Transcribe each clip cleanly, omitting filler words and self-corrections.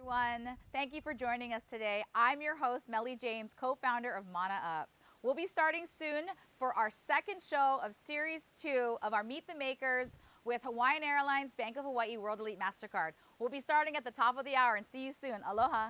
everyone. Thank you for joining us today. I'm your host, Melly James, co-founder of Mana Up. We'll be starting soon for our second show of Series 2 of our Meet the Makers with Hawaiian Airlines, Bank of Hawaii, World Elite MasterCard. We'll be starting at the top of the hour and see you soon. Aloha.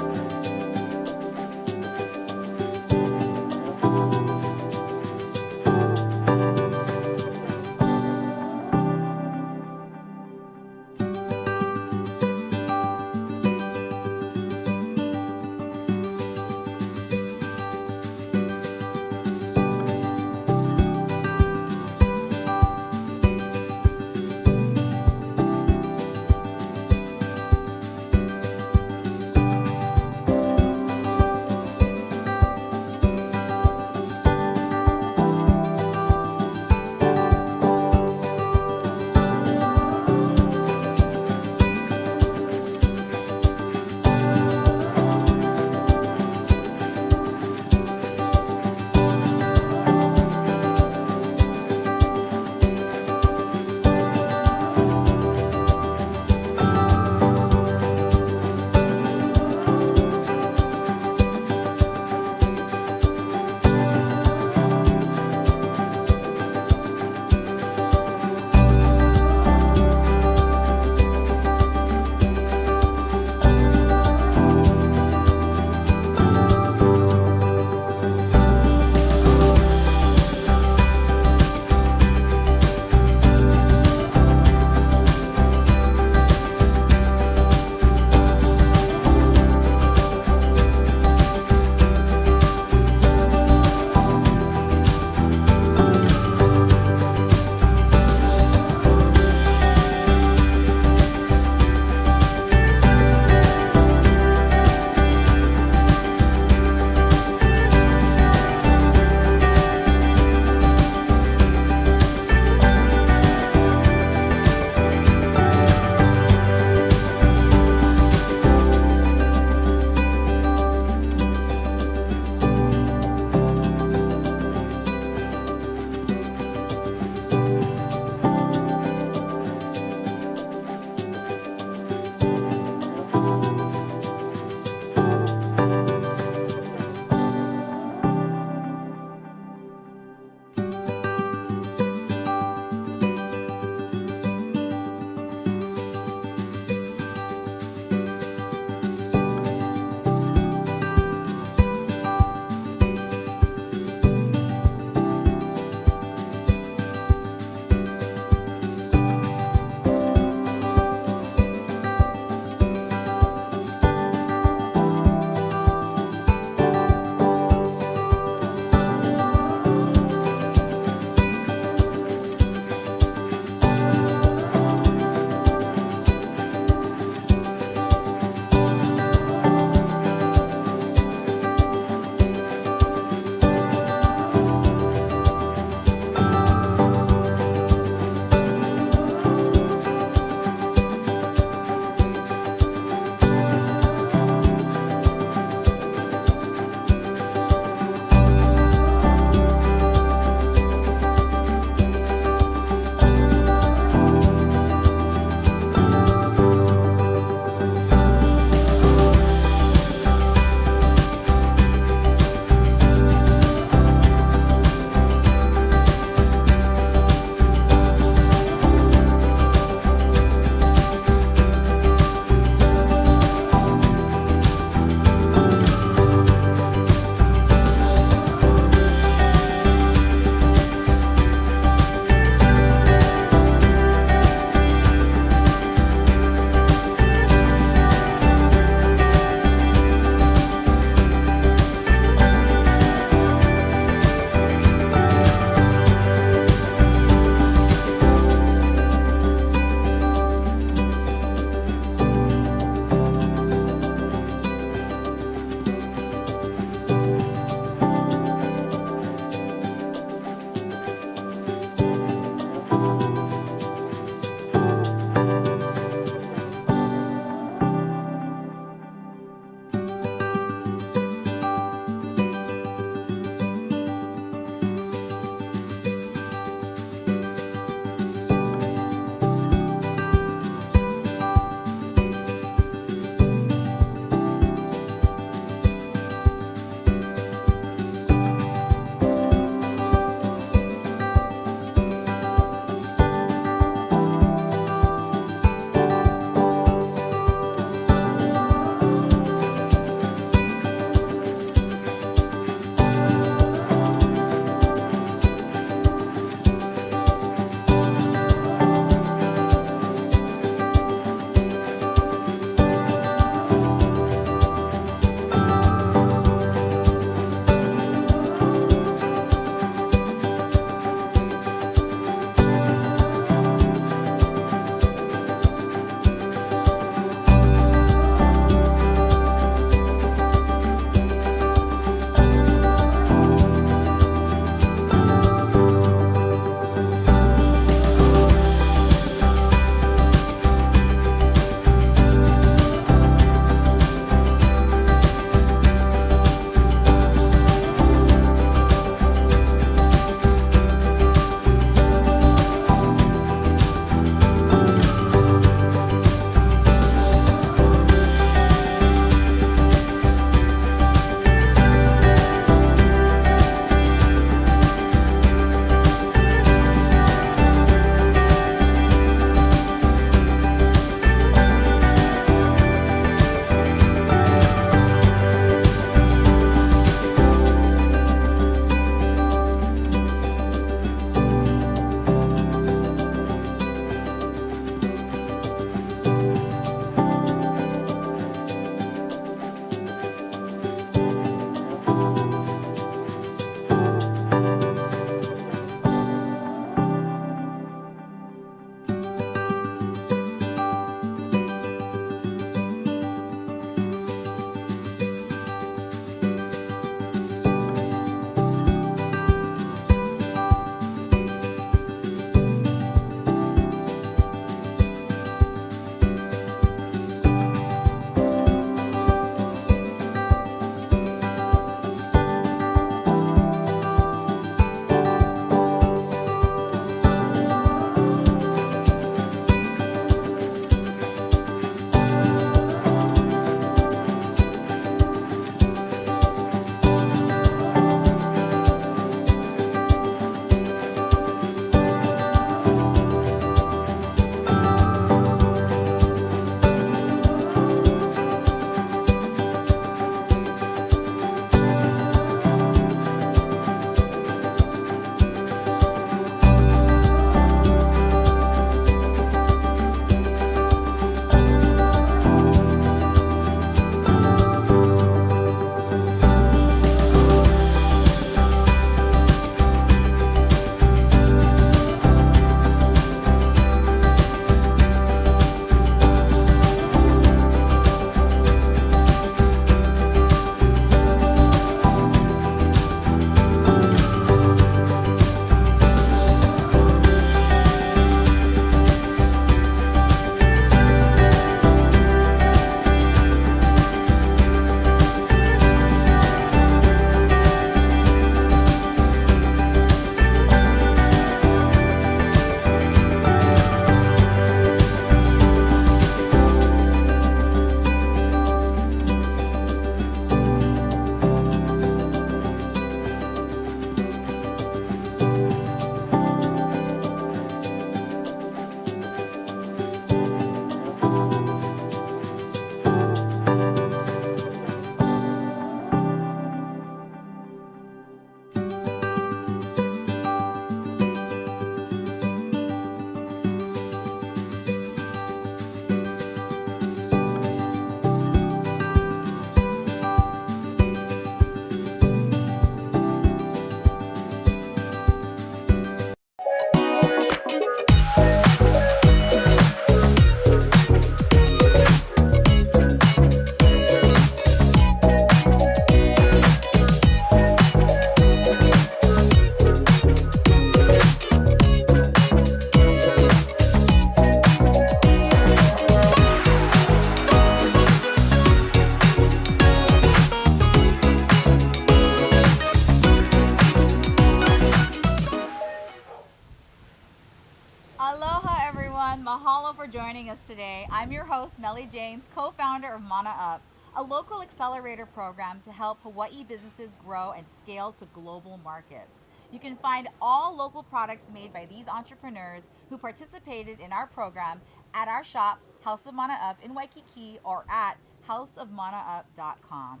mahalo for joining us today. I'm your host, Melly James, co-founder of Mana Up, a local accelerator program to help Hawaii businesses grow and scale to global markets. You can find all local products made by these entrepreneurs who participated in our program at our shop, House of Mana Up in Waikiki, or at houseofmanaup.com.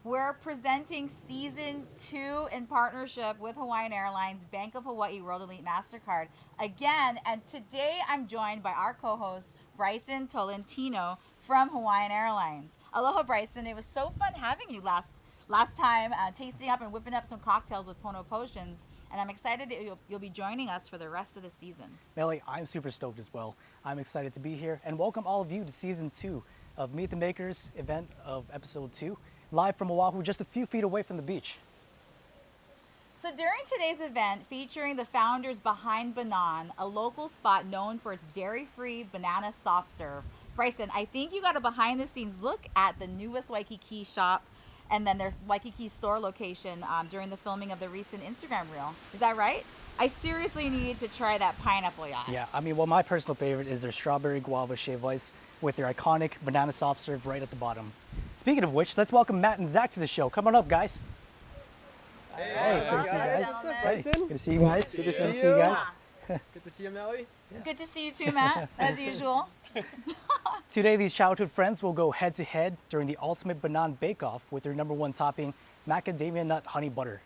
We're presenting season 2 in partnership with Hawaiian Airlines, Bank of Hawaii, World Elite MasterCard again. And today I'm joined by our co-host, Bryson Tolentino from Hawaiian Airlines. Aloha, Bryson. It was so fun having you last time, tasting up and whipping up some cocktails with Pono Potions. And I'm excited that you'll be joining us for the rest of the season. Melly, I'm super stoked as well. I'm excited to be here and welcome all of you to season 2 of Meet the Makers event of episode 2, live from Oahu, just a few feet away from the beach. So during today's event, featuring the founders behind Banán, a local spot known for its dairy-free banana soft serve, Bryson, I think you got a behind-the-scenes look at the newest Waikiki shop, and then there's Waikiki store location during the filming of the recent Instagram reel. Is that right? I seriously need to try that pineapple yacht. Yeah, I mean, well, my personal favorite is their strawberry guava shaved ice with their iconic banana soft serve right at the bottom. Speaking of which, let's welcome Matt and Zach to the show. Come on up, guys. Hey, good to see you guys. What's up, Bryson? Good to see you guys. Good to see you guys. Good to see you, Melly. Good to see you too, Matt, as usual. Today, these childhood friends will go head to head during the ultimate Banán bake-off with their #1 topping, macadamia nut honey butter.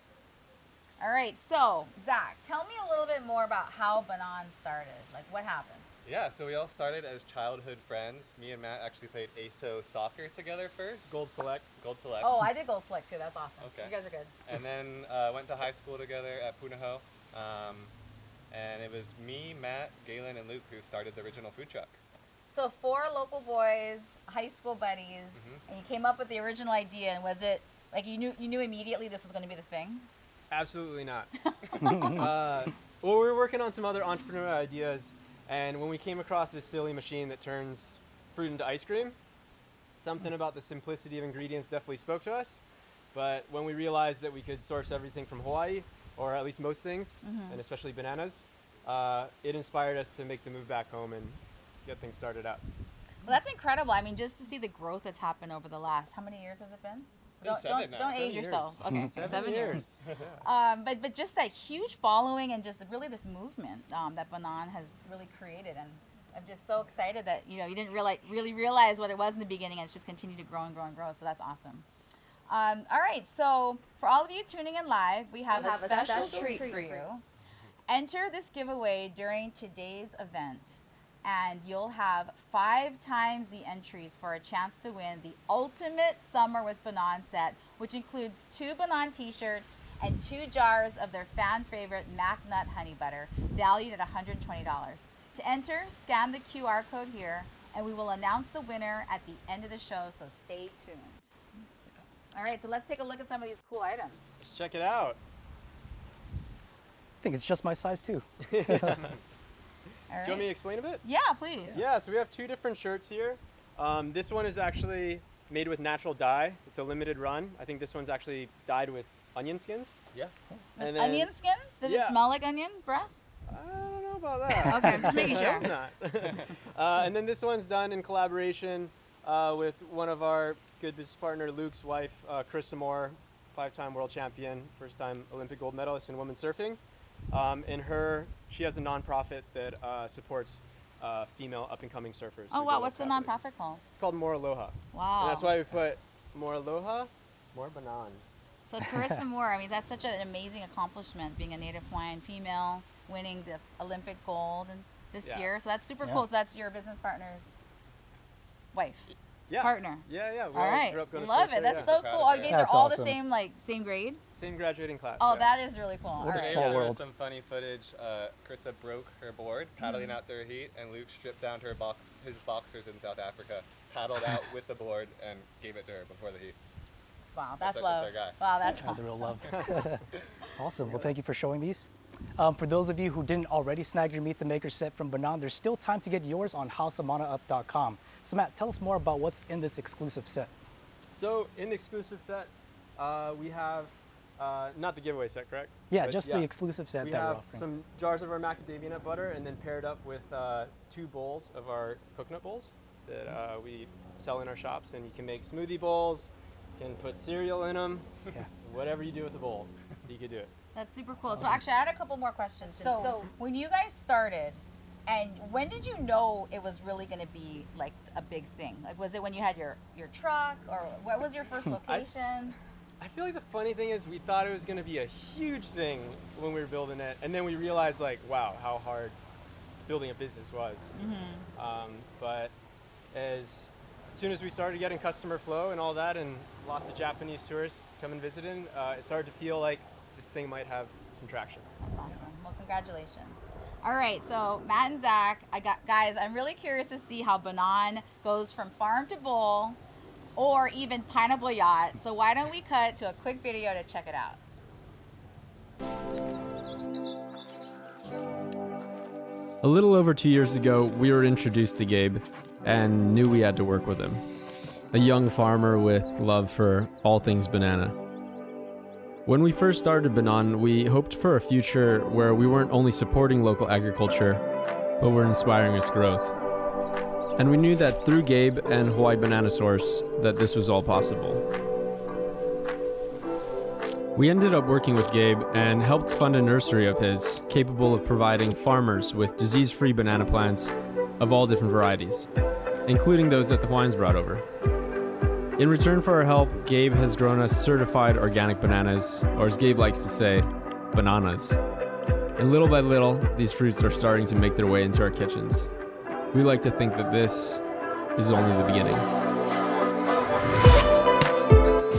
All right, so Zach, tell me a little bit more about how Banán started. Like, what happened? Yeah, so we all started as childhood friends. Me and Matt actually played ASO soccer together first. Gold Select. Gold Select. Oh, I did Gold Select too. That's awesome. Okay. You guys are good. And then went to high school together at Punahou. And it was me, Matt, Galen, and Luke who started the original food truck. So 4 local boys, high school buddies, and you came up with the original idea. And was it like you knew immediately this was going to be the thing? Absolutely not. Well, we were working on some other entrepreneurial ideas, and when we came across this silly machine that turns fruit into ice cream, something about the simplicity of ingredients definitely spoke to us. But when we realized that we could source everything from Hawaii, or at least most things, and especially bananas, it inspired us to make the move back home and get things started out. Well, that's incredible. I mean, just to see the growth that's happened over the last, how many years has it been? Don't age yourselves. Okay, 7 years. But just that huge following and just really this movement that Banán has really created, and I'm just so excited that you didn't really realize what it was in the beginning, and it's just continued to grow and grow and grow. So that's awesome. All right, so for all of you tuning in live, we have a special treat for you. Enter this giveaway during today's event, and you'll have 5 times the entries for a chance to win the ultimate Summer with Banán set, which includes 2 Banán t-shirts and 2 jars of their fan favorite Mac Nut Honey Butter, valued at $120. To enter, scan the QR code here, and we will announce the winner at the end of the show, so stay tuned. All right, so let's take a look at some of these cool items. Let's check it out. I think it's just my size too. All right. Do you want me to explain a bit? Yeah, please. Yeah, so we have 2 different shirts here. This one is actually made with natural dye. It's a limited run. I think this one's actually dyed with onion skins. Yeah. With And then- onion skins? Does it Yeah. smell like onion breath? I don't know about that. Okay, I'm just making I sure. hope not. And then this one's done in collaboration with one of our good business partner, Luke's wife, Chris Amore, 5-time world champion, first-time Olympic gold medalist in women's surfing. She has a nonprofit that supports female up-and-coming surfers. Oh, who wow. don't What's the have capacity. nonprofit called? It's called More Aloha. Wow. And that's why we put More Aloha, More Banán. So Carissa Moore, I mean, that's such an amazing accomplishment, being a Native Hawaiian female, winning the Olympic gold this Yeah. year. So that's super Yeah. cool. So that's your business partner's wife, Yeah. partner. Yeah, yeah. We All right. grew up going to Love school it. That's together. so Proud cool. of Oh, her. you guys That's are all awesome. the same grade? Same graduating class. Oh, yeah. that is really cool. What All a right. small There was world. some funny footage. Krista broke her board paddling out to her heat, and Luke stripped down to his boxers in South Africa, paddled out with the board, and gave it to her before the heat. Wow, that's our- love. that's our guy. Wow, that's That's a awesome. real love. Awesome. Well, thank you for showing these. For those of you who didn't already snag your Meet the Maker set from Banán, there's still time to get yours on houseofmanaup.com. So Matt, tell us more about what's in this exclusive set. So in the exclusive set, we have Not the giveaway set, correct? Yeah, But just the exclusive set we that we're have offering. some jars of our macadamia nut butter, and then paired up with 2 bowls of our coconut bowls that we sell in our shops. And you can make smoothie bowls, you can put cereal in them, Yeah. whatever you do with the bowl, you could do it. That's super cool. So actually, I had a couple more questions. So when you guys started, and when did you know it was really going to be like a big thing? Like, was it when you had your truck, or what was your first location? I feel like the funny thing is we thought it was going to be a huge thing when we were building it, and then we realized, like, wow, how hard building a business was. But as soon as we started getting customer flow and all that, and lots of Japanese tourists come and visiting, it started to feel like this thing might have some traction. That's awesome. Well, congratulations. All right, so Matt and Zach, guys, I'm really curious to see how Banán goes from farm to bowl, or even pineapple yacht. So why don't we cut to a quick video to check it out? A little over 2 years ago, we were introduced to Gabe and knew we had to work with him. A young farmer with love for all things banana. When we first started Banán, we hoped for a future where we weren't only supporting local agriculture, but were inspiring its growth. And we knew that through Gabe and Hawaii Banana Source, that this was all possible. We ended up working with Gabe and helped fund a nursery of his, capable of providing farmers with disease-free banana plants of all different varieties, including those that the Hawaiians brought over. In return for our help, Gabe has grown us certified organic bananas, or as Gabe likes to say, bananas. And little by little, these fruits are starting to make their way into our kitchens. We like to think that this is only the beginning.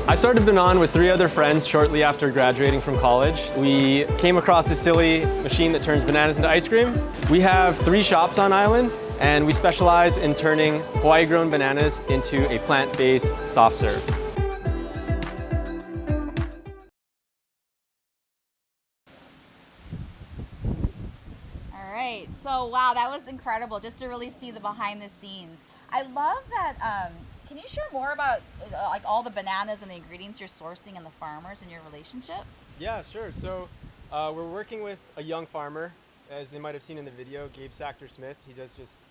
I started Banán with 3 other friends shortly after graduating from college. We came across this silly machine that turns bananas into ice cream. We have 3 shops on island, and we specialize in turning Hawaii-grown bananas into a plant-based soft serve. All right, so wow, that was incredible just to really see the behind the scenes. I love that. Can you share more about like all the bananas and the ingredients you're sourcing and the farmers and your relationships? Yeah, sure. So we're working with a young farmer, as they might have seen in the video, Gabe Smith.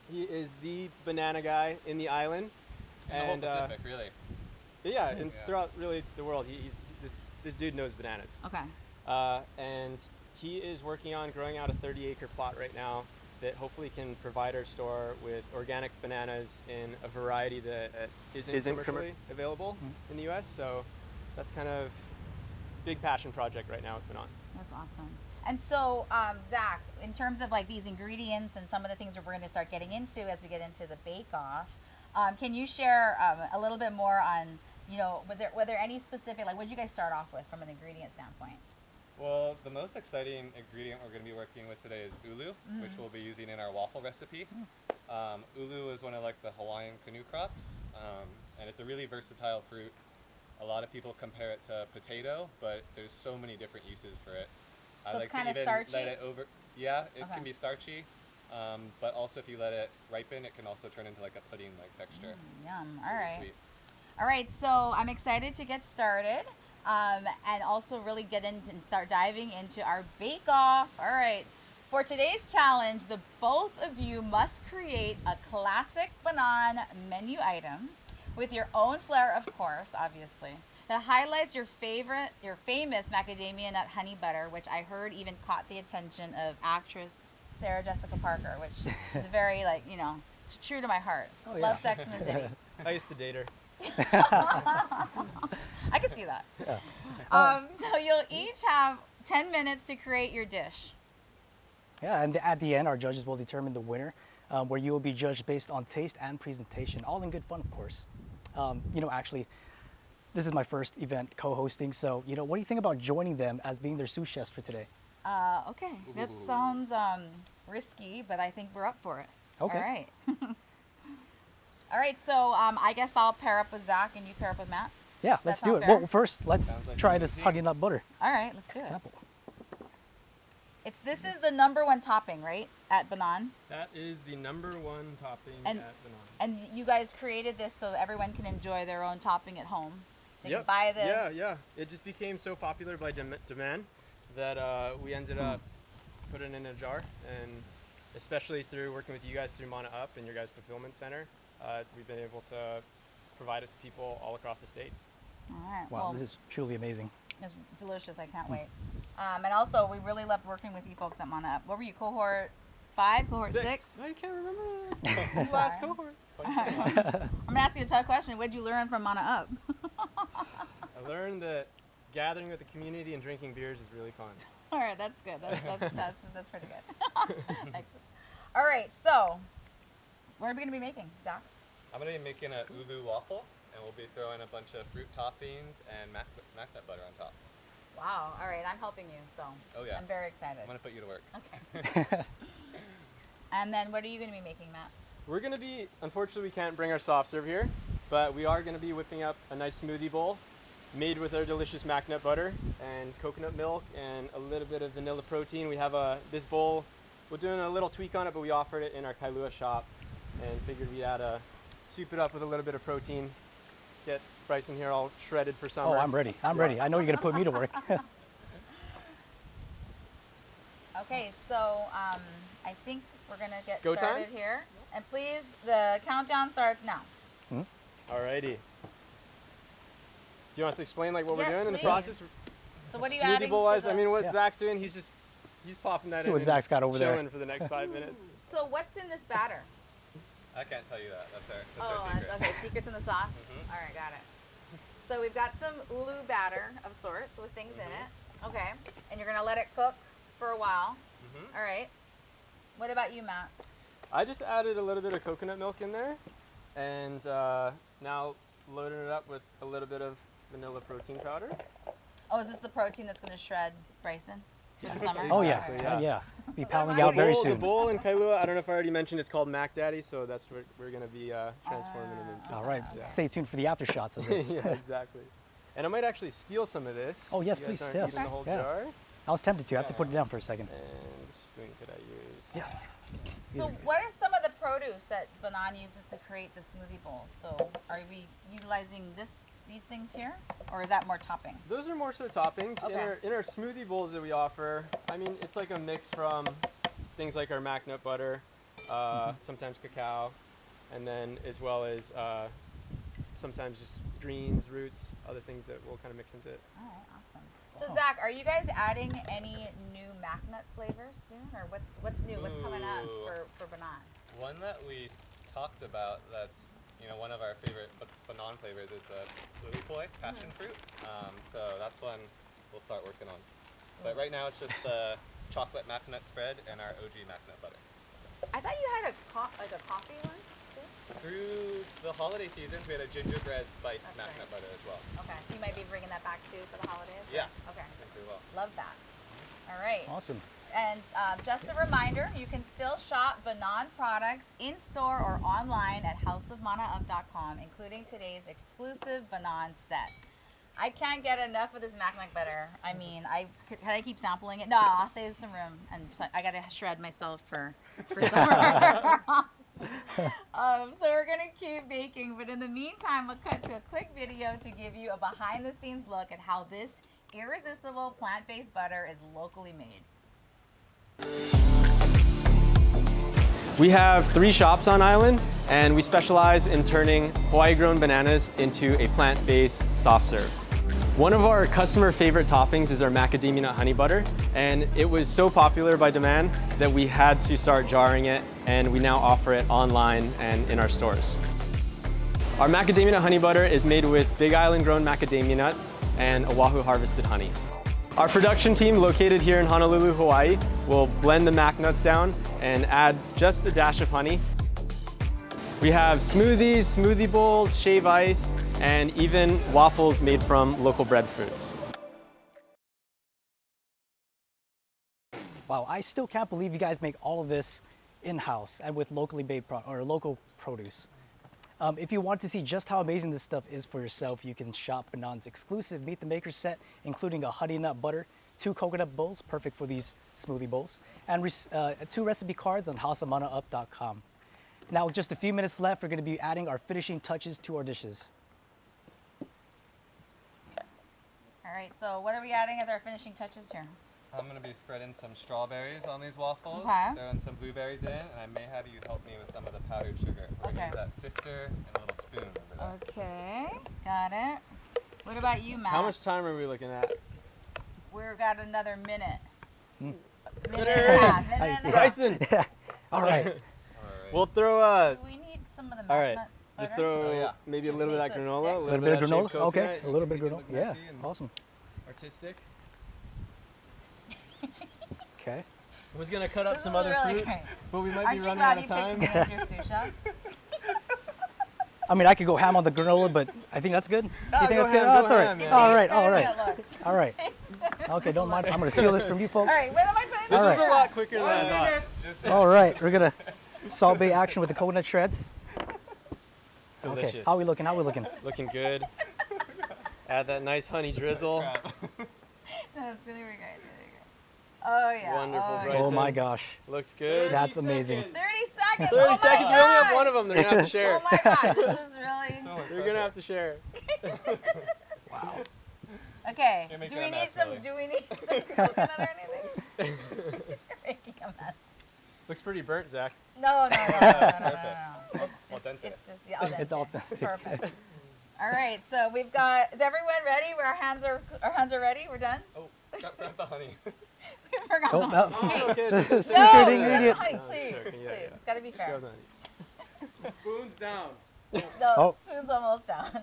He is the banana guy in the island. And the whole Pacific, really. Yeah, and throughout really the world, this dude knows bananas. Okay. And he is working on growing out a 30-acre plot right now that hopefully can provide our store with organic bananas in a variety that isn't commercially available in the U.S. So that's kind of big passion project right now with Banán. That's awesome. And so, Zach, in terms of like these ingredients and some of the things that we're going to start getting into as we get into the bake-off, can you share a little bit more on, you know, were there any specific, like what did you guys start off with from an ingredient standpoint? Well, the most exciting ingredient we're going to be working with today is ulu, which we'll be using in our waffle recipe. Ulu is one of like the Hawaiian canoe crops, and it's a really versatile fruit. A lot of people compare it to potato, but there's so many different uses for it. So I it's like kinda to even starchy? let it over. Yeah, it Okay. can be starchy, but also if you let it ripen, it can also turn into like a pudding-like texture. Yum. All Really right. sweet. All right. So I'm excited to get started, and also really get into and start diving into our bake-off. All right. For today's challenge, the both of you must create a classic Banán menu item with your own flair, of course, obviously, that highlights your famous macadamia nut honey butter, which I heard even caught the attention of actress Sarah Jessica Parker, which is very, like, you know, true to my heart. Oh, yeah. Love Sex in the City. I used to date her. I can see that. Yeah. So you'll each have 10 minutes to create your dish. Yeah, and at the end, our judges will determine the winner, where you will be judged based on taste and presentation, all in good fun, of course. You know, actually, this is my first event co-hosting, so, you know, what do you think about joining them as being their sous chefs for today? Okay, that sounds risky, but I think we're up for it. Okay. All right. All right, so I guess I'll pair up with Zach and you pair up with Matt. Yeah, let's do sound it. fair? Well, first, let's Sounds like try an this easy. honey nut butter All right, let's do it. sample. This is the #1 topping, right, at Banán? That is the #1 topping And- at Banán. And you guys created this so everyone can enjoy their own topping at home. They can buy this. Yeah. It just became so popular by demand that we ended up putting it in a jar, and especially through working with you guys through Mana Up and your guys' fulfillment center, we've been able to provide it to people all across the states. All right. Wow, well, this is truly amazing. it's delicious. I can't wait. And also, we really loved working with you folks at Mana Up. What were you, cohort 5, cohort 6? I can't remember the last cohort. I'm gonna ask you a tough question. What did you learn from Mana Up? I learned that gathering with the community and drinking beers is really fun. All right, that's good. That's pretty good. Excellent. All right, so what are we gonna be making, Zach? I'm going to be making a ulu waffle, and we'll be throwing a bunch of fruit toppings and mac nut butter on top. Wow. All right, I'm helping you, so Oh, yeah. I'm very excited. I'm going to put you to work. Okay. And then what are you gonna be making, Matt? We're going to be, unfortunately we can't bring our soft serve here, but we are going to be whipping up a nice smoothie bowl made with our delicious mac nut butter and coconut milk and a little bit of vanilla protein. We have this bowl, we're doing a little tweak on it, but we offered it in our Kailua shop and figured we'd soup it up with a little bit of protein, get Bryson here all shredded for summer. Oh, I'm ready. I'm ready. I know you're going to put me to work. Okay, so I think we're gonna get Go started time? here. And please, the countdown starts now. Alrighty. Do you want us to explain like what Yes, we're doing in the please. process? So what are you Smoothie adding bowl to wise, the... I mean, what Yeah. Zach's doing, he's popping that See in what and Zach's just got over there. chilling for the next 5 minutes. So what's in this batter? I can't tell you that. That's Oh, our secret. okay, secrets in the sauce. Mhm. All right, got it. So we've got some ulu batter of sorts with things in it. Okay, and you're gonna let it cook for a while. Mhm. All right. What about you, Matt? I just added a little bit of coconut milk in there, and now loading it up with a little bit of vanilla protein powder. Oh, is this the protein that's gonna shred Bryson for the summer? Oh, yeah. Exactly, Oh, yeah. yeah. Be pounding The out very The soon. bowl in Kailua, I don't know if I already mentioned, it's called Mac Daddy, so that's what we're going to be transforming it into. All right. Yeah. Stay tuned for the after shots of this. Yeah, exactly. And I might actually steal some of this. Oh, yes, You guys please, aren't yes. eating the whole Yeah. jar. I was tempted to. I have to put it down for a second. And which spoon could I use? Yeah. So what are some of the produce that Banán uses to create the smoothie bowl? So are we utilizing these things here, or is that more topping? Those are more so toppings. Okay. In our smoothie bowls that we offer, I mean, it's like a mix from things like our mac nut butter, sometimes cacao, and then as well as sometimes just greens, roots, other things that we'll kind of mix into it. All right, awesome. So Wow. Zach, are you guys adding any new mac nut flavors soon, or what's new? What's coming up Ooh. for Banán? One that we talked about that's one of our favorite Banán flavors is the lily poi passion fruit. So that's one we'll start working on. But right now it's just the chocolate mac nut spread and our OG mac nut butter. I thought you had a coffee one too. Through the holiday seasons, we had a gingerbread spice That's mac right. nut butter as well. Okay, so you might be bringing that back too for the holidays. Yeah. Okay, I think we will. love that. All right. Awesome. And just a reminder, you can still shop Banán products in-store or online at houseofmanaup.com, including today's exclusive Banán set. I can't get enough of this mac nut butter. I mean, can I keep sampling it? No, I'll save some room, and I gotta shred myself for summer. So we're gonna keep baking, but in the meantime, we'll cut to a quick video to give you a behind-the-scenes look at how this irresistible plant-based butter is locally made. We have 3 shops on island, and we specialize in turning Hawaii-grown bananas into a plant-based soft serve. One of our customer favorite toppings is our macadamia nut honey butter, and it was so popular by demand that we had to start jarring it, and we now offer it online and in our stores. Our macadamia nut honey butter is made with Big Island grown macadamia nuts and Oahu harvested honey. Our production team located here in Honolulu, Hawaii will blend the mac nuts down and add just a dash of honey. We have smoothies, smoothie bowls, shave ice, and even waffles made from local breadfruit. Wow, I still can't believe you guys make all of this in-house and with locally made local produce. If you want to see just how amazing this stuff is for yourself, you can shop Banán's exclusive Meet the Maker set, including a honey nut butter, 2 coconut bowls, perfect for these smoothie bowls, and 2 recipe cards on houseofmanaup.com. Now, with just a few minutes left, we're going to be adding our finishing touches to our dishes. right, so what are we adding as our finishing touches here? I'm going to be spreading some strawberries on these waffles, Okay. throwing some blueberries in, and I may have you help me with some of the powdered sugar. We're going to Okay. use that sifter and a little spoon over there. Okay, got it. What about you, Matt? How much time are we looking at? We've got another minute. Hmm. Minute and a half. Minute and a half. Bryson! Yeah. All right. All right. We'll throw Do we need some of the all right. nut Just butter? throw Oh, yeah. maybe a Should little bit of make that it granola, stick. A little bit of that granola. shaved Okay. coconut, A little bit of make it granola. look Yeah. messy and Awesome. artistic. Okay. I was gonna cut up This some is other really fruit, great. but we might Aren't be you running glad out you of picked time. me as your sous chef? I mean, I could go ham on the granola, but I think that's good. No, You think go that's good? ham, Oh, go that's all right. ham, yeah. All right. Tastes All better right. than it looks. All right. Tastes better Okay. than Don't it mind. looks. I'm gonna seal this from you folks. All right, what am I putting? This All is right. a lot quicker than I thought. All right. We're gonna salt-bae action with the coconut shreds. Delicious. Okay. How are we looking? How are we looking? Looking good. Add that nice honey drizzle. No, it's gonna be great. Oh yeah. Wonderful, oh, Bryson. Oh my gosh. Looks good. That's amazing. 30 seconds. 30 oh my seconds. We only have gosh. one of them. They're gonna have to share. Oh my god, this is really. So much They're gonna have to share. Wow. Okay. You're Do making we a need mess, some? Lily. Do we need some coconut or anything? You're making a mess. Looks pretty burnt, Zach. No. It's Al just. dente. It's just. Yeah, al It's dente. all done. Perfect. All right. So we've got. Is everyone ready? Our hands are ready. We're done. Oh, forgot the honey. We forgot. Oh, the no. honey. Okay, The just- secret No, ingredient. honey, No, please, joking, please. yeah, yeah. It's got to be fair. Goes on. Spoons down. No, Oh. spoon's almost down.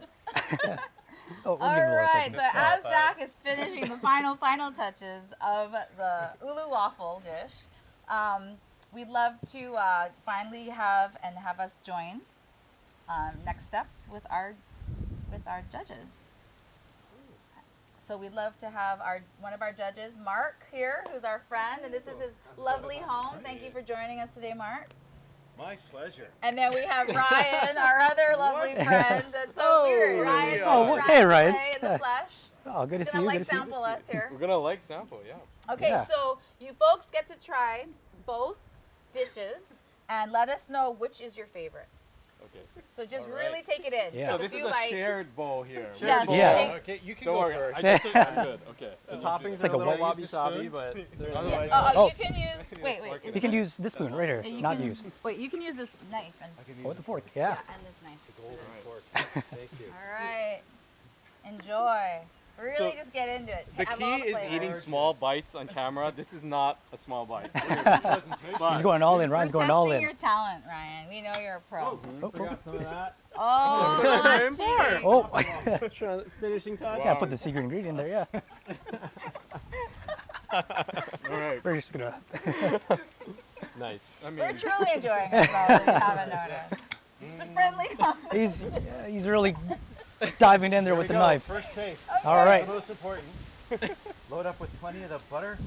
Oh, we'll All give it a little right, second. so as Zach is finishing the final touches of the ulu waffle dish, we'd love to finally have us join next steps with our judges. So we'd love to have one of our judges, Mark, here, who's our friend, and this is his lovely home. Thank you for joining us today, Mark. My pleasure. And then we have Ryan, our other lovely friend. That's so weird. Ryan, Oh, hey, Ryan. today in the flesh. Oh, good to He's see you. gonna Good to see you. sample us here. We're gonna like sample, yeah. Okay, Yeah. so you folks get to try both dishes and let us know which is your favorite. Okay. So just All right. really take it in. Yeah. Take So a this few is a bites. shared bowl here. Shared Yes. bowl. Yes. take- Okay, you can Don't go worry. first. I just I'm good. Okay. The It's toppings like are a a little what? wabi Use the sabi, spoon? but they're Yeah, Otherwise- Oh. you can use. Wait. You can use this spoon right here, You not can, use. Wait, you can use this knife and I can Oh, use with the fork. Yeah. and this knife. Thank you. All right. Enjoy. Really, So, just get into it. The Have key all the is flavors. eating small bites on camera. This is not a small bite. He's going all in. Ryan's We're going all testing in. your talent, Ryan. We know you're a pro. Oh, Forgot some of that. Oh, that's cheating. oh. Trying- Finishing touch. Yeah, put the secret ingredient in there. Yeah. All right. We're just gonna. Nice. I We're mean, truly enjoying ourselves, if you haven't noticed. It's a friendly competition. He's really diving in there with the knife. First taste. All right. The most important. Load up with plenty of the butter.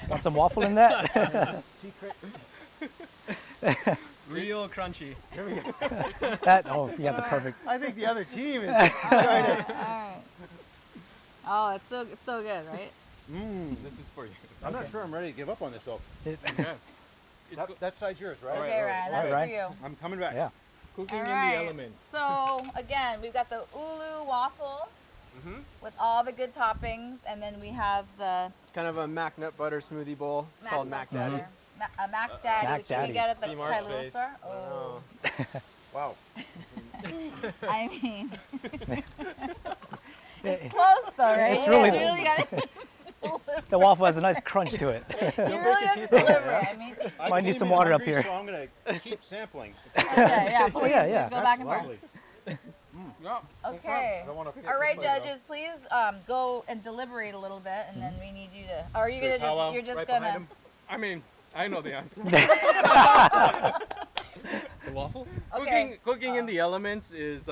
Want some waffle in that? Secret. Real crunchy. That. Oh, yeah, the perfect. I think the other team is. All right. Oh, it's so good, right? this is for you. I'm not sure I'm ready to give up on this though. Okay. That side's yours, right? Okay, Ryan, that's Ryan. for you. I'm coming back. Yeah. Cooking All in right. the elements. So again, we've got the ulu waffle with all the good toppings, and then we have the Kind of a mac nut butter smoothie bowl. It's called Mac nut Daddy. butter. A Mac Daddy, Mac which you Daddy. can get at the See Mark's Kailua face. store. I Oh, know. Wow. I mean, Yeah, close though, right? It's You really- guys really got the waffle has a nice crunch to it. You really have to deliver it. I mean, I Might need became some water up hungry, here. So I'm gonna keep sampling. okay, yeah, please, yeah, yeah. please go back and forth. Lovely. Okay. I don't wanna pick All right, the flavor. judges, please go and deliberate a little bit, and then we need you to. Or are you gonna Powwow just? You're just right gonna. behind him. I mean, I know the answer. The waffle? Okay. Cooking in the elements is,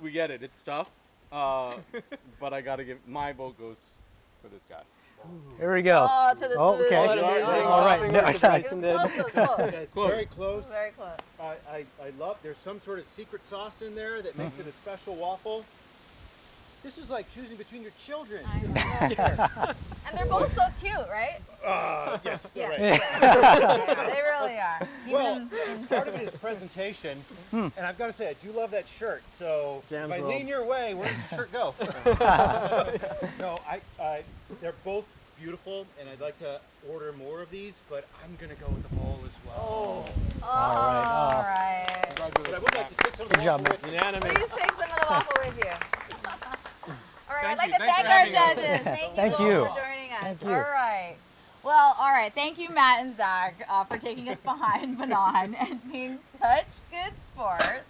we get it. It's tough. But I gotta give, my vote goes for this guy. Here we go. Oh, to the Oh, smooth. okay. What an amazing All right. topping No, like It Bryson was did. close. It was close. It's very close. Very close. I love, there's some sort of secret sauce in there that makes it a special waffle. This is like choosing between your children. I know. And they're both so cute, right? Yes, Yeah. right. Yeah, they really are. Well, Even in part of it is presentation. presentation. And I've got to say, I do love that shirt. So Jam's if I World. lean your way, where does the shirt go? No, they're both beautiful, and I'd like to order more of these, but I'm going to go with the bowl as well. All All right. But I would like to take some of the Good job, waffle with me. Unanimous. Please take some of the waffle with you. All right, I'd Thank like you. to Thanks thank for our having us. judges. Thank you Thank both you. for joining us. Thank you. All right. Well, all right. Thank you, Matt and Zach, for taking us behind Banán and being such good sports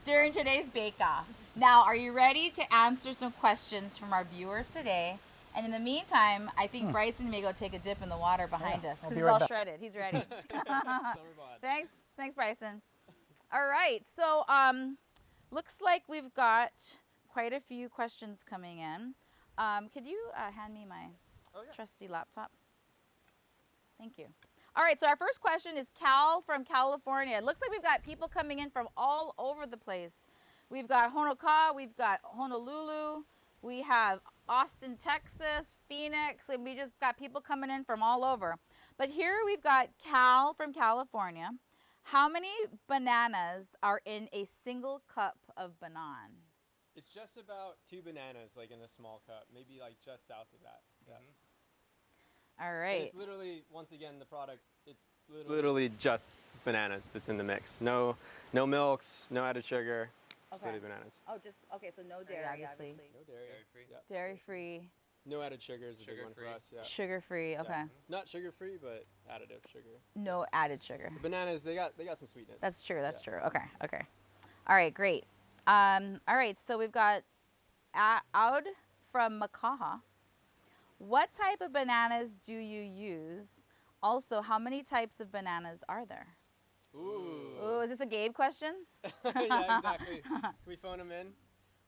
during today's bake-off. Now, are you ready to answer some questions from our viewers today? And in the meantime, I think Bryson may go take a dip in the water behind us I'll because be he's right all back. shredded. He's ready. Summer bod. Thanks, Bryson. All right, so looks like we've got quite a few questions coming in. Could you hand me my trusty laptop? Thank you. All right, so our first question is Cal from California. It looks like we've got people coming in from all over the place. We've got Honoka, we've got Honolulu, we have Austin, Texas, Phoenix, and we just got people coming in from all over. But here we've got Cal from California. How many bananas are in a single cup of Banán? It's just about 2 bananas, like in a small cup, maybe like just south of that. Yeah. All And right. it's literally, once again, the product. It's literally just bananas that's in the mix. No milks, no added sugar. Just Okay. literally bananas. Oh, just okay. So no dairy, obviously. No dairy. Dairy-free. Yeah. Dairy free, No added sugar is a big one for Sugar-free. us. Yeah. sugar free. Okay. Not sugar free, but additive sugar. No added sugar. The bananas, they got some sweetness. That's true. That's Yeah. true. Okay. Okay. All right. Great. All right. So we've got Aud from Makaha. What type of bananas do you use? Also, how many types of bananas are there? Ooh. Ooh, is this a Gabe question? Yeah, exactly. Can we phone him in?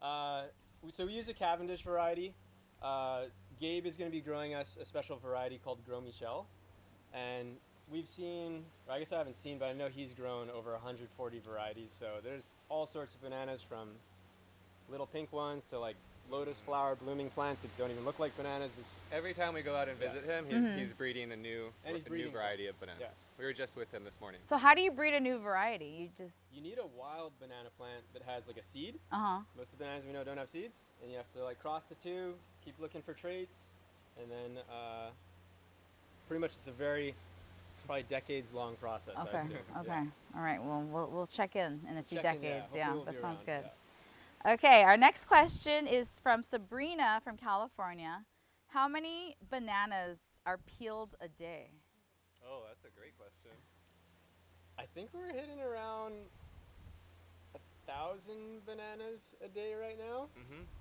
So we use a Cavendish variety. Gabe is going to be growing us a special variety called Gros Michel. And we've seen, or I guess I haven't seen, but I know he's grown over 140 varieties. So there's all sorts of bananas from little pink ones to like lotus flower blooming plants that don't even look like bananas. Every time we go out and visit him, he's breeding a new And he's breeding variety of bananas. Yes. We were just with him this morning. So how do you breed a new variety? You just You need a wild banana plant that has like a seed. Most of the bananas we know don't have seeds, and you have to like cross the two, keep looking for traits, and then pretty much it's a very probably decades-long process. I Okay. assume. Okay. Yeah. All right. Well, we'll check in a few Check in, decades. hopefully Yeah, we'll be that sounds around, good. yeah. Okay. Our next question is from Sabrina from California. How many bananas are peeled a day? Oh, that's a great question. I think we're hitting around 1,000 bananas a day right now,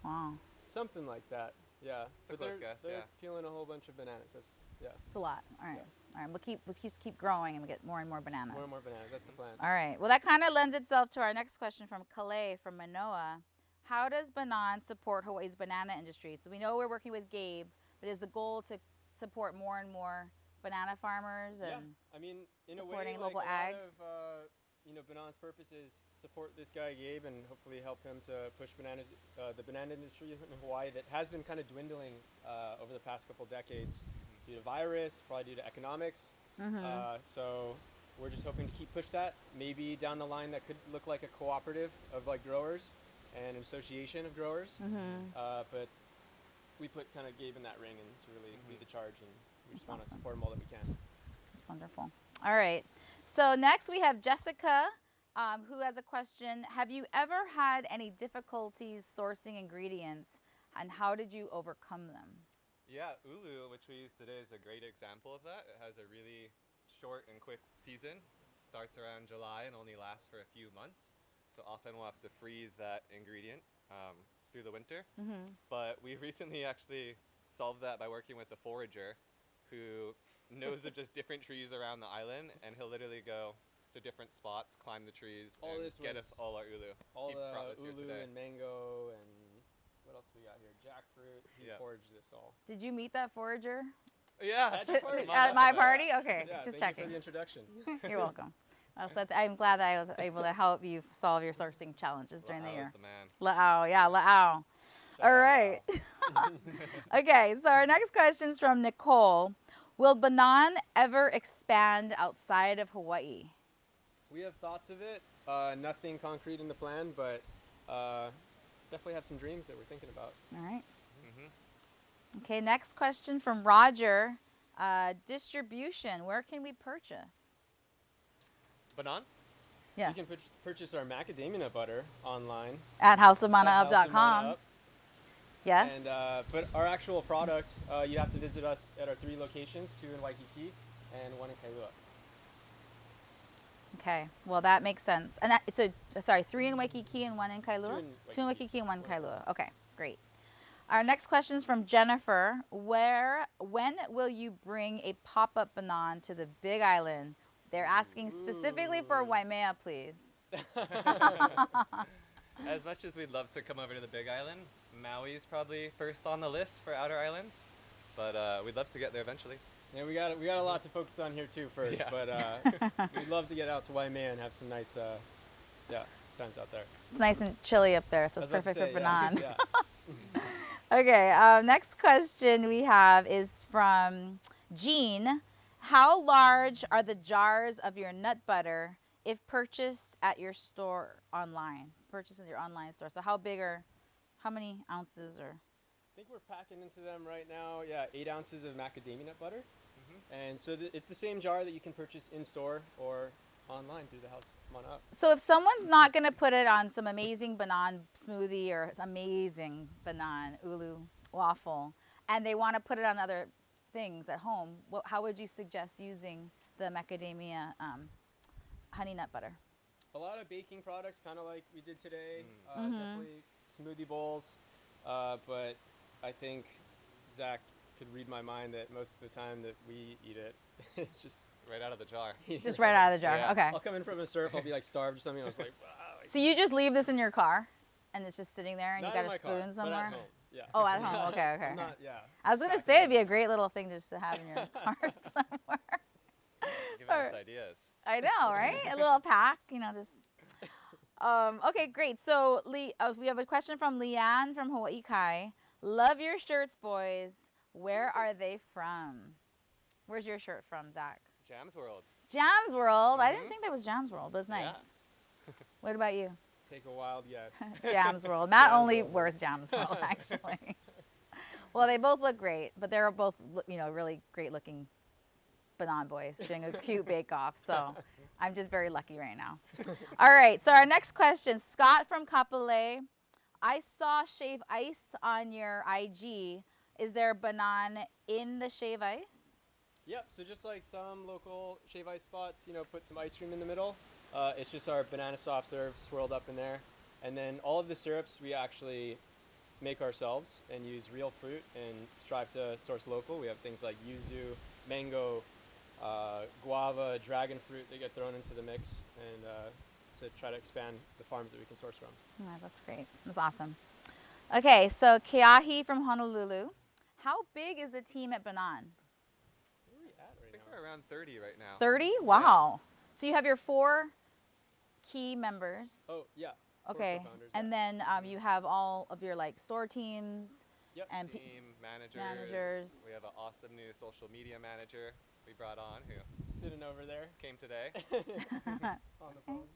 Wow, something like that. Yeah. It's a close guess, They're yeah. peeling a whole bunch of bananas. That's it's a lot. All right. Yeah. All right. We'll just keep growing and we get more and more bananas. more and more bananas. That's the plan. All right. Well, that kind of lends itself to our next question from Calais from Manoa. How does Banán support Hawaii's banana industry? So we know we're working with Gabe, but is the goal to support more and more banana farmers and Yeah, I mean, in a way, supporting like local a ag? lot of, Banán's purpose is support this guy Gabe and hopefully help him to push the banana industry in Hawaii that has been kind of dwindling over the past couple decades due to virus, probably due to economics. So we're just hoping to keep push that. Maybe down the line that could look like a cooperative of like growers and an association of growers. But we put kind of Gabe in that ring and to really lead the charge, and we just want to support him all that we can. That's wonderful. All right. So next we have Jessica, who has a question. Have you ever had any difficulties sourcing ingredients, and how did you overcome them? Yeah, ulu, which we use today, is a great example of that. It has a really short and quick season. Starts around July and only lasts for a few months. So often we'll have to freeze that ingredient through the winter. But we recently actually solved that by working with a forager who knows of just different trees around the island, and he'll literally go to different spots, climb the trees, All and this get was us all our ulu. All He the brought this here ulu today. and mango and what else we got here? Jackfruit. He Yeah. foraged this all. Did you meet that forager Yeah, At your party. at my party? Okay, Yeah, just thank you checking. for the introduction. You're welcome. I'm glad that I was able to help you solve your sourcing challenges during the La'o year. is the man. La'au, yeah, La'au. All right. Okay, so our next question is from Nicole. Will Banán ever expand outside of Hawaii? We have thoughts of it. Nothing concrete in the plan, but definitely have some dreams that we're thinking about. All right. Mm-hmm. Okay, next question from Roger. Distribution, where can we purchase? Banán? Yes. You can purchase our macadamia nut butter online. At at houseofmanaup.com. houseofmanaup. Yes. And but our actual product, you have to visit us at our 3 locations, 2 in Waikiki and 1 in Kailua. Okay, well that makes sense. And so, sorry, 3 in Waikiki and 1 in Kailua? 2 in Waikiki, Waikiki and 1 in 1 in Kailua. Okay, great. Our next question is from Jennifer. When will you bring a pop-up Banán to the Big Island? They're asking specifically for Ooh. Waimea, please. As much as we'd love to come over to the Big Island, Maui's probably first on the list for outer islands, but we'd love to get there eventually. Yeah, we got a lot to focus on here too first, Yeah. but we'd love to get out to Waimea and have some nice times out there. It's nice and chilly up there, so I it's was about to perfect for say, yeah, Banán. yeah. Okay, next question we have is from Jean. How large are the jars of your nut butter if purchased at your store online? Purchased in your online store. So how many ounces or? I think we're packing into them right now, 8 ounces of macadamia nut butter. And so it's the same jar that you can purchase in store or online through the house. Come on up. So if someone's not going to put it on some amazing Banán smoothie or amazing Banán ulu waffle, and they want to put it on other things at home, how would you suggest using the macadamia honey nut butter? A lot of baking products, kind of like we did today. Mhm. Definitely smoothie bowls. But I think Zach could read my mind that most of the time that we eat it, it's just Right out of the jar. Just right out of the jar. Yeah. Okay. I'll come in from a surf, I'll be like starved or something. I was like, wow. So you just leave this in your car, and it's just sitting there, and Not you in got my a car, spoon but somewhere. at home. Yeah. Oh, at home. Okay, okay. I'm not, yeah. I was gonna Back say in it'd be a great little thing just to have in your car somewhere. Giving us Alright. ideas. I know, right? A little pack, just. Okay, great. So we have a question from Leanne from Hawaii Kai. Love your shirts, boys. Where are they from? Where's your shirt from, Zach? Jams World. Jams World. I didn't Mhm. think that was Jams World, but it's nice. Yeah. What about you? Take a wild guess. Jams World. Matt Jams only World. wears Jams World, actually. Well, they both look great, but they're both, really great looking Banán boys doing a cute bake-off. So I'm just very lucky right now. All right. So our next question, Scott from Kapolei. I saw shave ice on your IG. Is there Banán in the shave ice? Yep, so just like some local shave ice spots, put some ice cream in the middle. It's just our banana soft serve swirled up in there. And then all of the syrups we actually make ourselves and use real fruit and strive to source local. We have things like yuzu, mango, guava, dragon fruit that get thrown into the mix and to try to expand the farms that we can source from. Yeah, that's great. That's awesome. Okay, so Keahi from Honolulu. How big is the team at Banán? Where are we at I right think now? we're around 30 right now. 30? Wow. So you have your 4 key members. Oh, yeah. 4 Okay. co-founders, And yeah. then you have all of your store teams Yep. and Team, managers. managers. We have an awesome new social media manager we brought on who Sitting over there came today. on the phone.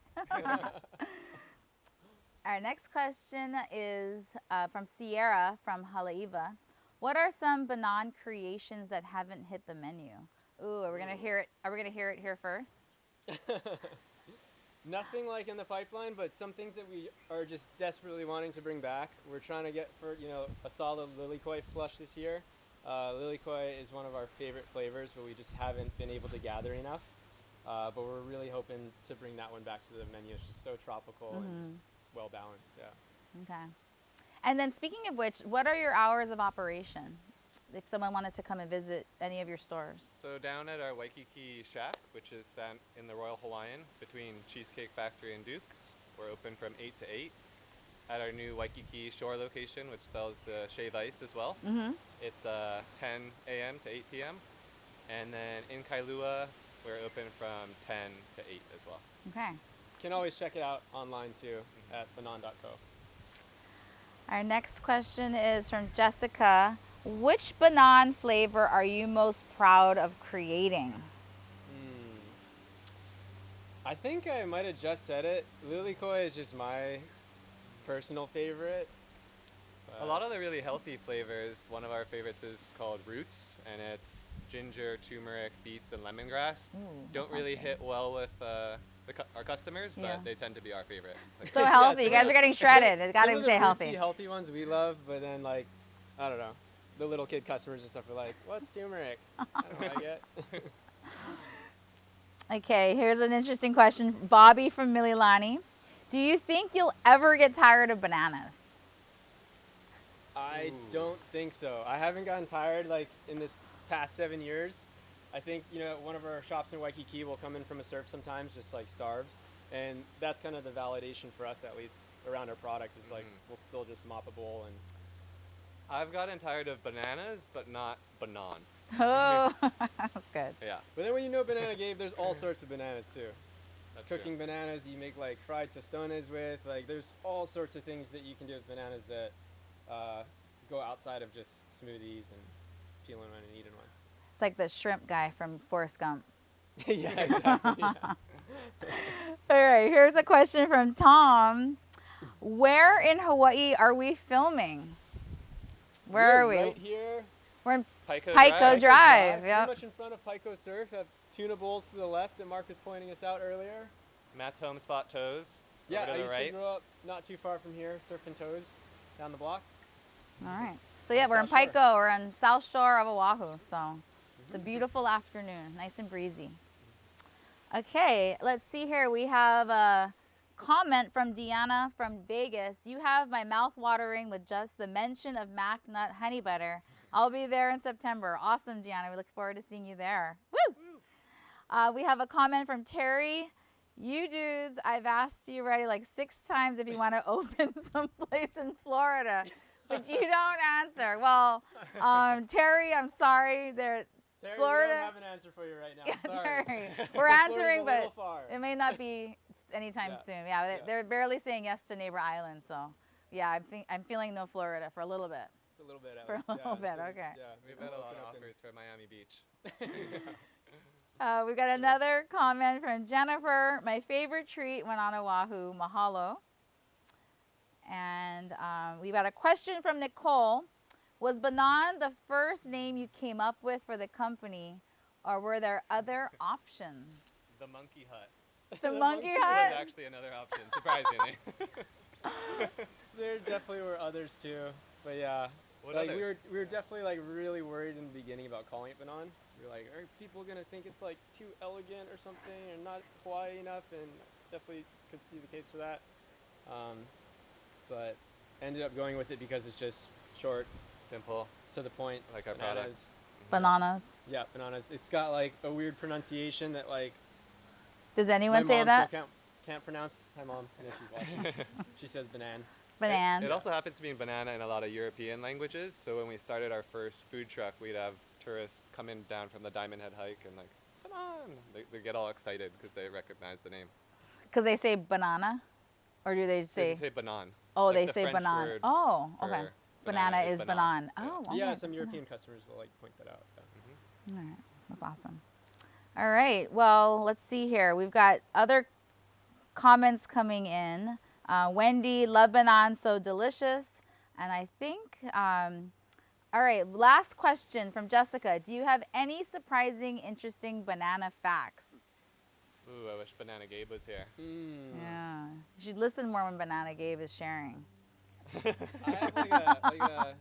Our next question is from Sierra from Haleiwa. What are some Banán creations that haven't hit the menu? Ooh, are we gonna hear it? Are we gonna hear it here first? Nothing like in the pipeline, but some things that we are just desperately wanting to bring back. We're trying to get for a solid lilikoi flush this year. Lilikoi is one of our favorite flavors, but we just haven't been able to gather enough. But we're really hoping to bring that one back to the menu. It's just so tropical and just well balanced. Yeah. Okay. And then speaking of which, what are your hours of operation? If someone wanted to come and visit any of your stores. So down at our Waikiki Shack, which is in the Royal Hawaiian between Cheesecake Factory and Duke's, we're open from 8 to 8. At our new Waikiki Shore location, which sells the shave ice as well, Mm-hmm. it's 10 a.m. to 8 p.m. And then in Kailua, we're open from 10 to 8 as well. Okay. Can always check it out online too at banán.co. Our next question is from Jessica. Which Banán flavor are you most proud of creating? I think I might have just said it. Lilikoi is just my personal favorite. A lot of the really healthy flavors, one of our favorites is called Roots, and it's ginger, turmeric, beets, and lemongrass. Ooh, Don't that really sounds hit well with our customers, Yeah. but they tend to be our favorite. good. So healthy. You some guys of are the- getting shredded. It's got Some to of stay the healthy. rootsy, healthy ones we love, but then like, I don't know, the little kid customers and stuff are like, what's turmeric? I don't like it. Okay, here's an interesting question. Bobby from Mililani. Do you think you'll ever get tired of bananas? I Ooh. don't think so. I haven't gotten tired like in this past 7 years. I think, you know, one of our shops in Waikiki will come in from a surf sometimes just like starved. And that's kind of the validation for us, at least around our products, is like we'll still just mop a bowl. And I've gotten tired of bananas, but not Banán. Oh, that's good. Yeah, but then when you know Banana Gabe, there's all sorts of bananas too. that's Cooking bananas, you make like fried tostones with, like there's all sorts of things that you can do with bananas that go outside of just smoothies and peeling one and eating one. It's like the shrimp guy from Forrest Gump. Yeah, exactly. Yeah. All right, here's a question from Tom. Where in Hawaii are we filming? Where are we? Right here. We're in Pico Pico Drive. Pretty Yep. much in front of Pico Surf. Have tuna bowls to the left that Mark was pointing us out earlier. Matt's Home Spot Toes. Yeah, over I to the used right. to grow up not too far from here, surfing toes down the block. All right. So yeah, we're in South Shore. Pico. We're on South Shore of Oahu. So it's a beautiful afternoon, nice and breezy. Okay, let's see here. We have a comment from Deanna from Vegas. You have my mouth watering with just the mention of Mac Nut Honey Butter. I'll be there in September. Awesome, Deanna. We look forward to seeing you there. Woo! We have a comment from Terry. You dudes, I've asked you already like 6 times if you want to open someplace in Florida, but you don't answer. Well, Terry, I'm sorry. Terry, Florida- we don't have an answer for you right now. Yeah, Sorry. Terry. We're Florida's answering, a but little far. it may not be anytime Yeah. soon. Yeah, Yeah. they're barely saying yes to Neighbor Island. So, yeah, I'm feeling no Florida for a little bit. A little bit. At For a least, little bit, until- okay. Yeah, We've maybe had a we'll lot of open up offers for Miami Beach. We've got another comment from Jennifer. My favorite treat when on Oahu, mahalo. And we've got a question from Nicole. Was Banán the first name you came up with for the company, or were there other options? The Monkey Hut The monkey was hut? actually another option, surprisingly. There definitely were others too, but yeah, What like others? we were definitely like really worried in the beginning about calling it Banán. We were like, are people gonna think it's like too elegant or something, or not Hawaii enough? And definitely could see the case for that. But ended up going with it because it's just short, Simple, to the point. like It's our product. bananas. Bananas. Yeah, bananas. It's got like a weird pronunciation that like Does my anyone say mom that? still can't pronounce. Hi mom, I know she's watching. She says banan. Banan. It also happens to be banana in a lot of European languages. So when we started our first food truck, we'd have tourists coming down from the Diamond Head hike and like, Banán! They get all excited because they recognize the name. Because they say banana? Or do they They say? say banan. Oh, like they the say French banan. word Oh, for okay. Banana is banan. Yeah. Oh, okay. Yeah, good some to know. European customers will like point that out. Yeah. All right, that's awesome. All right, well, let's see here. We've got other comments coming in. Wendy, love Banán, so delicious. And I think, all right, last question from Jessica. Do you have any surprising, interesting banana facts? Ooh, I wish Banana Gabe was here. Yeah, you should listen more when Banana Gabe is sharing. I have like a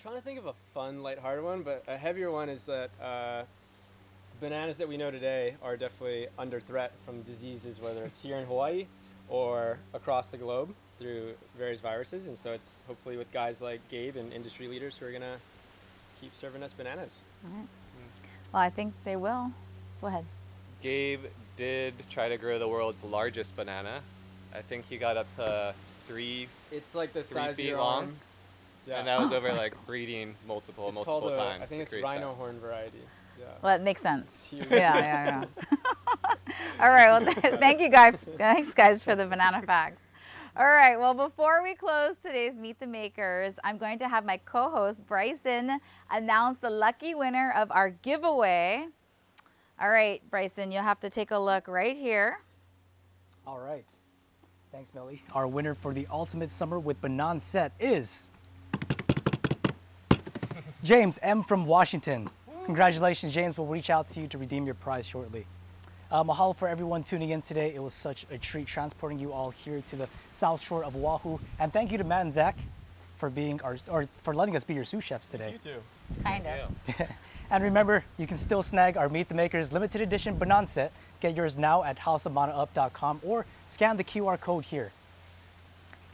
trying to think of a fun, lighthearted one, but a heavier one is that bananas that we know today are definitely under threat from diseases, whether it's here in Hawaii or across the globe through various viruses. And so it's hopefully with guys like Gabe and industry leaders who are gonna keep serving us bananas. Well, I think they will. Go ahead. Gabe did try to grow the world's largest banana. I think he got up to 3, It's like the 3 size of feet your long. arm. Yeah. And that was over like breeding multiple it's called times. I think to it's create rhino that. horn variety. Yeah. Well, that makes sense. It's huge. Yeah. All right. Well, thank you guys. Thanks, guys, for the banana facts. All right. Well, before we close today's Meet the Makers, I'm going to have my co-host Bryson announce the lucky winner of our giveaway. All right, Bryson, you'll have to take a look right here. All right. Thanks, Melly. Our winner for the Ultimate Summer with Banán set is James M. from Washington. Congratulations, James. We'll reach out to you to redeem your prize shortly. Mahalo for everyone tuning in today. It was such a treat transporting you all here to the South Shore of Oahu. And thank you to Matt and Zach for being for letting us be your sous chefs today. You too. Kind of. And remember, you can still snag our Meet the Makers limited edition Banán set. Get yours now at houseofmanaup.com or scan the QR code here.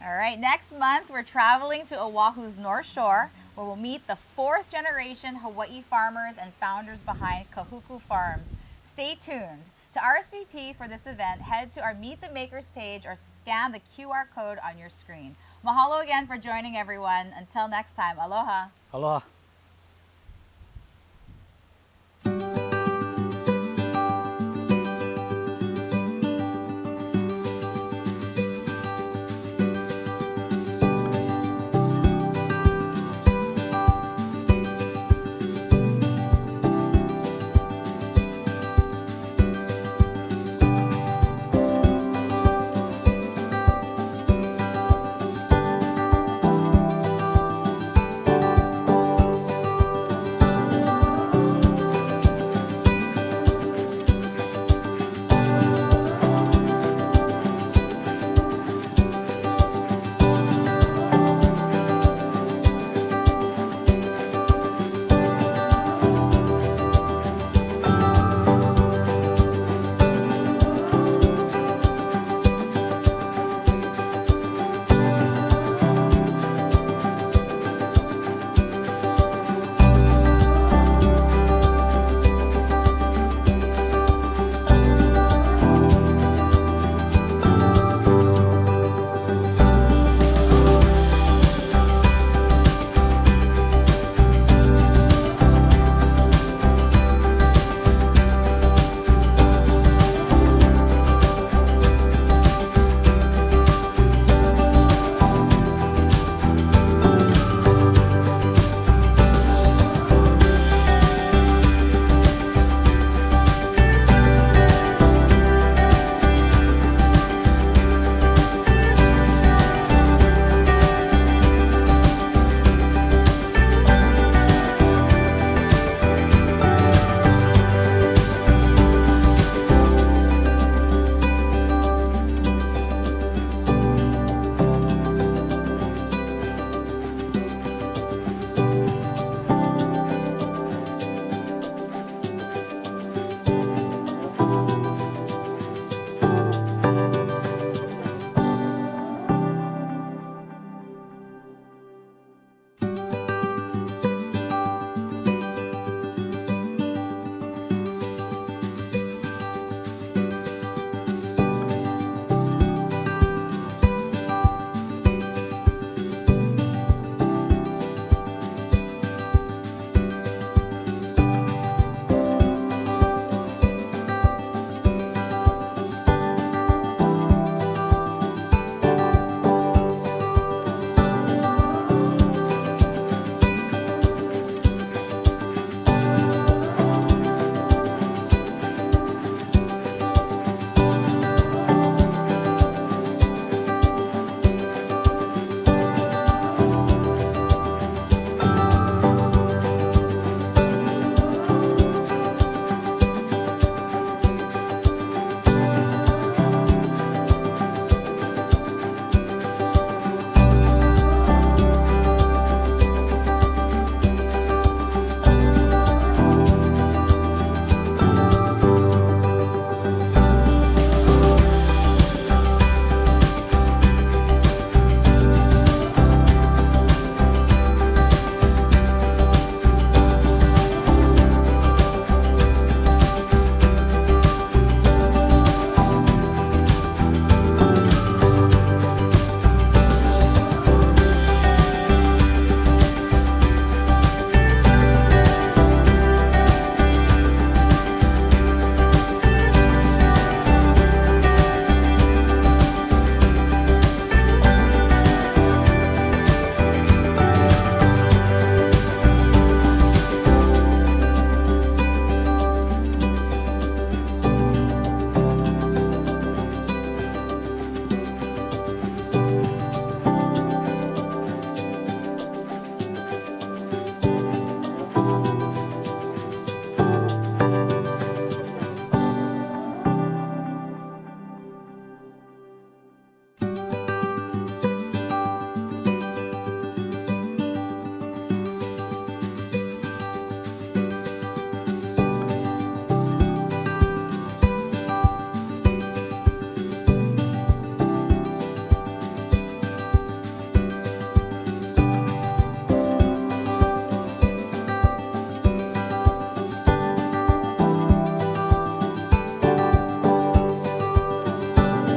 All right, next month we're traveling to Oahu's North Shore, where we'll meet the 4th generation Hawaii farmers and founders behind Kahuku Farms. Stay tuned. To RSVP for this event, head to our Meet the Makers page or scan the QR code on your screen. Mahalo again for joining everyone. Until next time, aloha. Aloha.